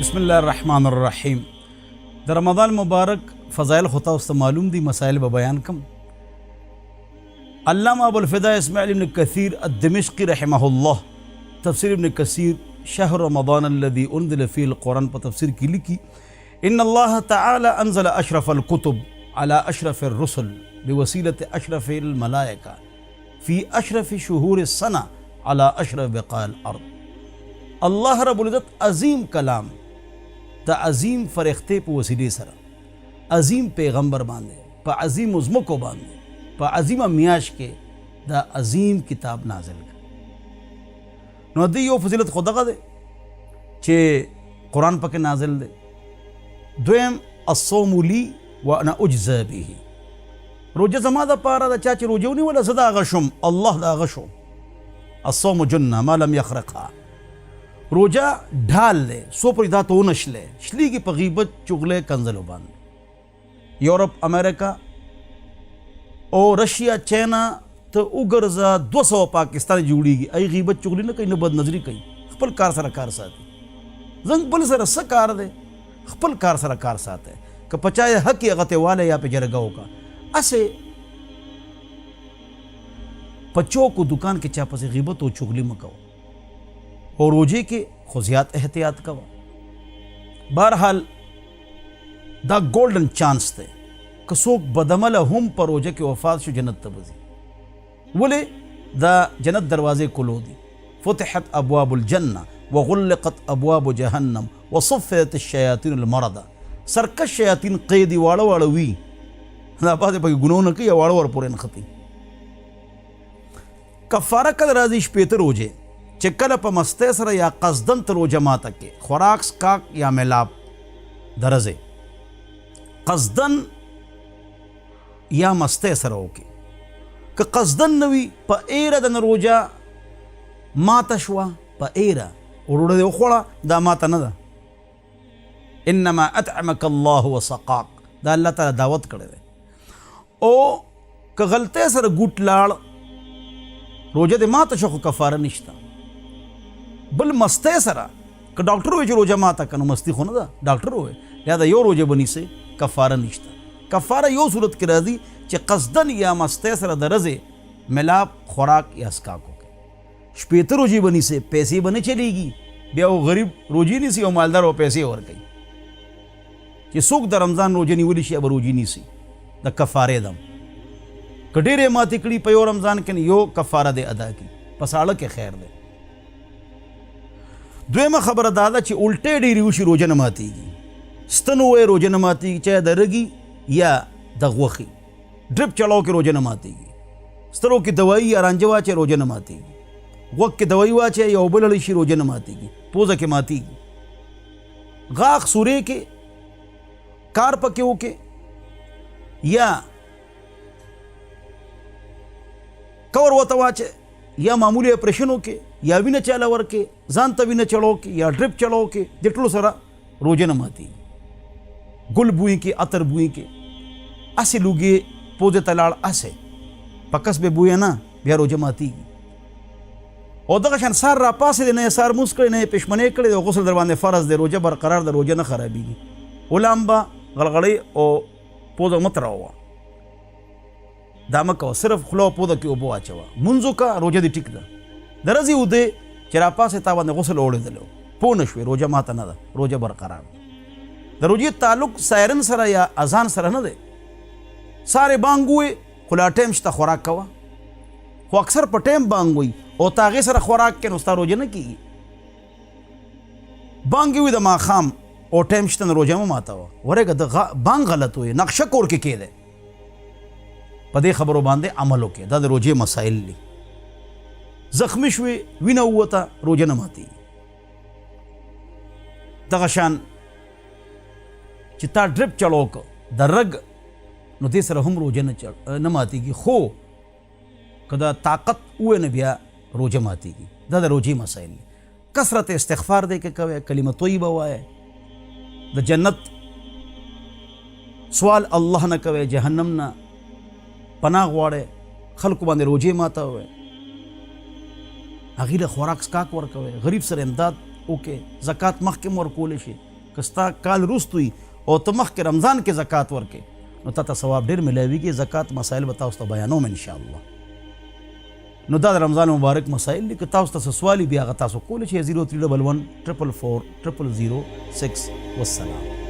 بسم الله الرحمن الرحیم. د رمضان مبارک فضائل خطا است معلوم دی، مسائل به بیان کم. علامہ ابو الفدا اسماعیل ابن کثیر الدمشقی رحمہ اللہ تفسیر ابن کثیر شهر رمضان الذي انزل فيه القرآن پر تفسیر کی لکھی ان اللہ تعالی انزل اشرف الكتب على اشرف الرسل بوسیلة اشرف الملائکہ فی اشرف شهور السنہ على اشرف بقاع الارض. اللہ رب العزت عظیم کلام دا عظیم فرښتې په وسیلې سره عظیم پیغمبر باندې په عظیم ازمکو باندې په عظیمه میاشت کې دا عظیم کتاب نازل کړ. نو د یو فضیلت خو دغه دی چې قرآن پکې نازل دی. دویم الصوم لی وانا اجزا به، روجه زما د پاره د چا چې روجه ونیوله زه د هغه شم، الله د هغه شو. الصوم جنه ما لم یخرقها، روجا ढाल ले सो पर दा तो नशले शली की पगीबत चुगले कंजलो बांध यूरोप अमेरिका और रशिया चाइना तो उगरजा 200 पाकिस्तान जुड़ीगी आई गीबत चुगली न कहीं न बद नजरी कहीं खपल कार सरा कार साथ जंग बल सरा सकार दे खपल कार सरा कार साथ है कि पचाए हक की अगते वाले यहाँ पे जरगाओ का ऐसे पच्चों को दुकान के चापा से गीबत और चुगली मकाओ और रोजे के खुजियात एहतियात का। बहरहाल दा गोल्डन चांस थे कसोक बदमल हम पर रोजे के वफात शो जन्नत तबजी बोले दा जन्नत दरवाजे कुलो दी फुतिहत अबवाबुल जन्ना व गुल्लिकत अबवाब जहन्नम व सुफ़ियत शयातीन अलमरदा, सरकश शयातीन क़ैदी वाड़ा वाड़वी ना बात पर गुनों न की वाड़ा वाड़ पूरे नखती. कफ़ारा कल राजी शपेत रोजे چې کله په مستۍ سره یا قصدن ته روجه ماته کې خوراک سکاک یا ملاب درځې قصدن یا مستۍ سره وکې که قصدن نه وي په ایره د نه روجه ماته شوه په ایره وروړه دې وخوړه دا ماته نه ده. انما اطعمک الله وسقاک دا الله تعالی دعوت کړی دی. او که غلطۍ سره ګوټ لاړ روجه دې ماته شو خو کفاره نشته. بل مستی سره که ډاکټر وایي چې روجه ماته که نو مستی خو نه ده، ډاکټر وایي لہذا یو روجه بنیسئ کفاره نشته. کفاره یو صورت کې راځي چې قصدن یا مستی سره د رزې ملاب خوراک یا اسکاک وکړي. شپېته روجې بنیسئ، پیسې به نه چلیږي، بیا و غریب روجې نیسي او مالدار و پیسې ورکوي. چې څوک د رمضان روجه نیولی شي به روجې نیسي د کفارې دم که ډېرې ماتې کړي په یو رمضان کې یو کفاره دې ادا کړي په ساړه کې خیر دی. دویمه خبره دا ده چې الټې ډېرې وشي روجه نه ماتېږي. ستن ووایې روجه نه ماتېږي، چاہے د رګي یا د غوښې ډرپ چلاو کې روجه نه ماتېږي. سترو کې دوایي یا رانجه واچوې روجه نه ماتېږي. غوږ کې دوایي واچوې یو بل اړی شي روجه نه ماتېږي. پوزه کې ماتېږي. غاښ سورې کې کار پکې وکې یا کور ورته واچوې یا معمولی اپریشن وکې یا وینه چاله ورکې ځان ته وینه چړو کې یا ډرپ چړو کې د ټولو سره روجه نه ماتېږي. ګل بوی کې عطر بوی کې اسې لوګې پوزې ته لاړ اسې پکس به بوی نه بیا روجه ماتېږي. او دغه شان سار را پاسې دی نه یې سار مونځ کړی نه یې پېشمنۍ کړې د غسل در باندې فرض دی، روجه برقرار ده، روجه نه خرابېږي. غلام به غلغړۍ او پوزه مه تراوه، دا مه کوه، صرف خوله او پوزه کې اوبه واچوه. مونځ وکړه روجه دې ټیک ده. د ورځې ودې چې را پاسې تا باندې غسل اوړېدلی پوه نه شوې روجه ماته نه ده، روجه برقرار ده. د روجې تعلق سایرن سره یا اذان سره نه دی. سارې بانګ ووایې خو لا ټایم شته خوراک کوه، خو اکثر په ټایم بانګ وایي او ته هغې سره خوراک کوې نو ستا روجه نه کېږي. بانګ یې وایي د ماښام او ټایم شته نو روجه مه ماتوه. ورېږه د بانګ غلط وایي، نقشه کور کې کېدی. په دې خبرو باندې عمل وکړې، دا د روجې مسایل دي. زخمی شوې وینه ووته روجه نه ماتېږي. دغه شان چې تا ډرپ چړو که د رګ نو دې سره هم روجه نه ماتېږي، خو که د طاقت ووایې نه بیا روجه ماتېږي. دا د روجې مسایل دي. کثرت استغفار دی که کوئ، کلمه طیبه وایه، د جنت سوال الله نه کوئ، جهنم نه پناه غواړئ، خلکو باندې روجې ماتوئ، هغې له خوراک سکاک ورکوئ، غریب سره امداد وکړئ، زکات مخکې ورکولی شي، که ستا کال وروسته وي او ته مخکې رمضان کې زکات ورکې نو تا ته ثواب ډېر میلاویږي. زکات مسایل به تاسو ته بیانوم انشاءالله. نو دا د رمضان مبارک مسایل دي. که تاسو ته څه سوال وي بیا هغه تاسو کولی شئ 0311 444 0006. والسلام.